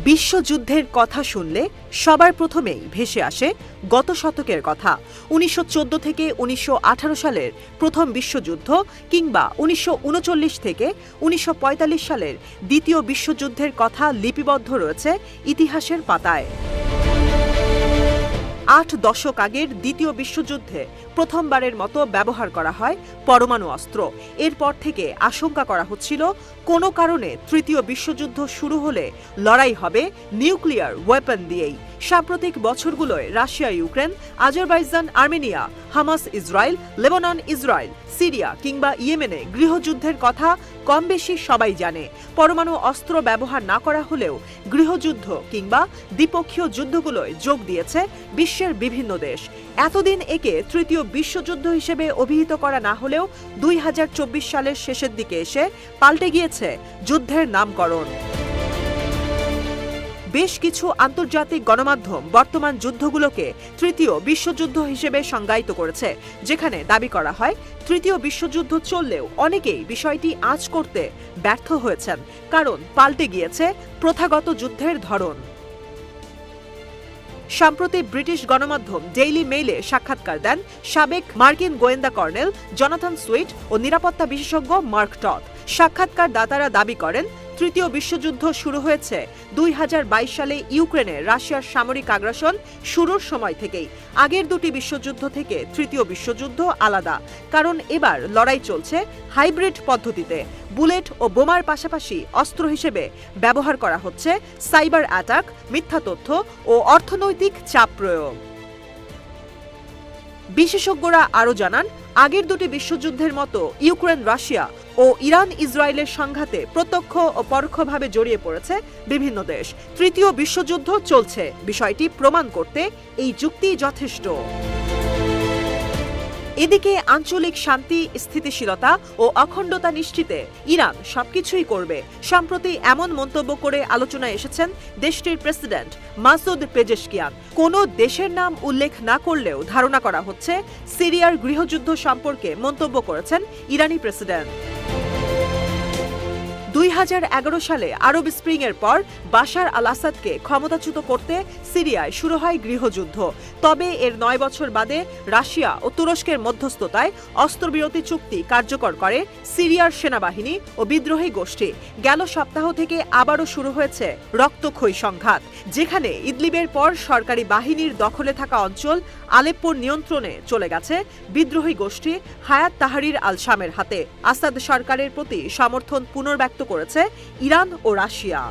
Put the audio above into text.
বিশ্বযুদ্ধের কথা শুনলে সবার প্রথমেই ভেসে আসে গত শতকের কথা। ১৯১৪ থেকে ১৯১৮ সালের প্রথম বিশ্বযুদ্ধ কিংবা ১৯৩৯ থেকে ১৯৪৫ সালের দ্বিতীয় বিশ্বযুদ্ধের কথা লিপিবদ্ধ রয়েছে ইতিহাসের পাতায়। ৮ দশক আগের দ্বিতীয় বিশ্বযুদ্ধে প্রথমবারের মতো ব্যবহার করা হয় পরমাণু অস্ত্র। এরপর থেকে আশঙ্কা করা হচ্ছিল কোনো কারণে তৃতীয় বিশ্বযুদ্ধ শুরু হলে লড়াই হবে নিউক্লিয়ার ওয়েপন দিয়েই। সাম্প্রতিক বছরগুলোয় Russia Ukraine, Azerbaijan Armenia, Hamas Israel, Lebanon Israel, Syria কিংবা ইয়েমেনে গৃহযুদ্ধের কথা কম বেশি সবাই জানে। পরমাণু অস্ত্র ব্যবহার না করা হলেও গৃহযুদ্ধ কিংবা দ্বিপক্ষীয় যুদ্ধগুলোয় যোগ দিয়েছে বিশ্বের বিভিন্ন দেশ। এতদিন একে তৃতীয় বিশ্বযুদ্ধ হিসেবে অভিহিত করা না হলেও ২০২৪ সালের শেষের দিকে এসে পাল্টে গিয়েছে যুদ্ধের নামকরণ। বেশ কিছু আন্তর্জাতিক গণমাধ্যম বর্তমান যুদ্ধগুলোকে তৃতীয় বিশ্বযুদ্ধ হিসেবে সংজ্ঞায়িত করেছে, যেখানে দাবি করা হয় তৃতীয় বিশ্বযুদ্ধ চললেও অনেকেই বিষয়টি আঁচ করতে ব্যর্থ হয়েছেন, কারণ পাল্টে গিয়েছে প্রথাগত যুদ্ধের ধরন। সম্প্রতি ব্রিটিশ গণমাধ্যম ডেইলি মেইলে সাক্ষাৎকার দেন সাবেক মার্কিন গোয়েন্দা কর্নেল জনাথন সুইট ও নিরাপত্তা বিশেষজ্ঞ মার্ক টড। সাক্ষাৎকার দাতারা দাবি করেন তৃতীয় বিশ্বযুদ্ধ শুরু হয়েছে ২০২২ সালে ইউক্রেনে রাশিয়ার সামরিক আগ্রাসন শুরুর সময় থেকেই। আগের দুটি বিশ্বযুদ্ধ থেকে তৃতীয় বিশ্বযুদ্ধ আলাদা, কারণ এবার লড়াই চলছে হাইব্রিড পদ্ধতিতে। বুলেট ও বোমার পাশাপাশি অস্ত্র হিসেবে ব্যবহার করা হচ্ছে সাইবার অ্যাটাক, মিথ্যা তথ্য ও অর্থনৈতিক চাপ প্রয়োগ। বিশেষজ্ঞরা আরও জানান, আগের দুটি বিশ্বযুদ্ধের মতো ইউক্রেন রাশিয়া ও ইরান ইসরায়েলের সংঘাতে প্রত্যক্ষ ও পরোক্ষভাবে জড়িয়ে পড়েছে বিভিন্ন দেশ। তৃতীয় বিশ্বযুদ্ধ চলছে বিষয়টি প্রমাণ করতে এই যুক্তি যথেষ্ট। এদিকে আঞ্চলিক শান্তি, স্থিতিশীলতা ও অখণ্ডতা নিশ্চিতে ইরান সবকিছুই করবে। সম্প্রতি এমন মন্তব্য করে আলোচনায় এসেছেন দেশটির প্রেসিডেন্ট মাসুদ পেজেশকিয়ান। কোনো দেশের নাম উল্লেখ না করলেও ধারণা করা হচ্ছে সিরিয়ার গৃহযুদ্ধ সম্পর্কে মন্তব্য করেছেন ইরানি প্রেসিডেন্ট। ২০১১ সালে আরব স্প্রিং এর পর বাশার আল আসাদকে ক্ষমতাচ্যুত করতে সিরিয়ায় শুরু হয় গৃহযুদ্ধ। তবে এর ৯ বছর বাদে রাশিয়া ও তুরস্কের মধ্যস্থতায় অস্ত্রবিরতি চুক্তি কার্যকর করে সিরিয়ার সেনাবাহিনী ও বিদ্রোহী গোষ্ঠী। গেল সপ্তাহ থেকে আবারও শুরু হয়েছে রক্তক্ষয়ী সংঘাত, যেখানে ইদলিবের পর সরকারি বাহিনীর দখলে থাকা অঞ্চল আলেপ্পোর নিয়ন্ত্রণে চলে গেছে বিদ্রোহী গোষ্ঠী হায়াত তাহরির আল শামের হাতে। আসাদ সরকারের প্রতি সমর্থন পুনর্ব্যক্ত করেছে ইরান ও রাশিয়া।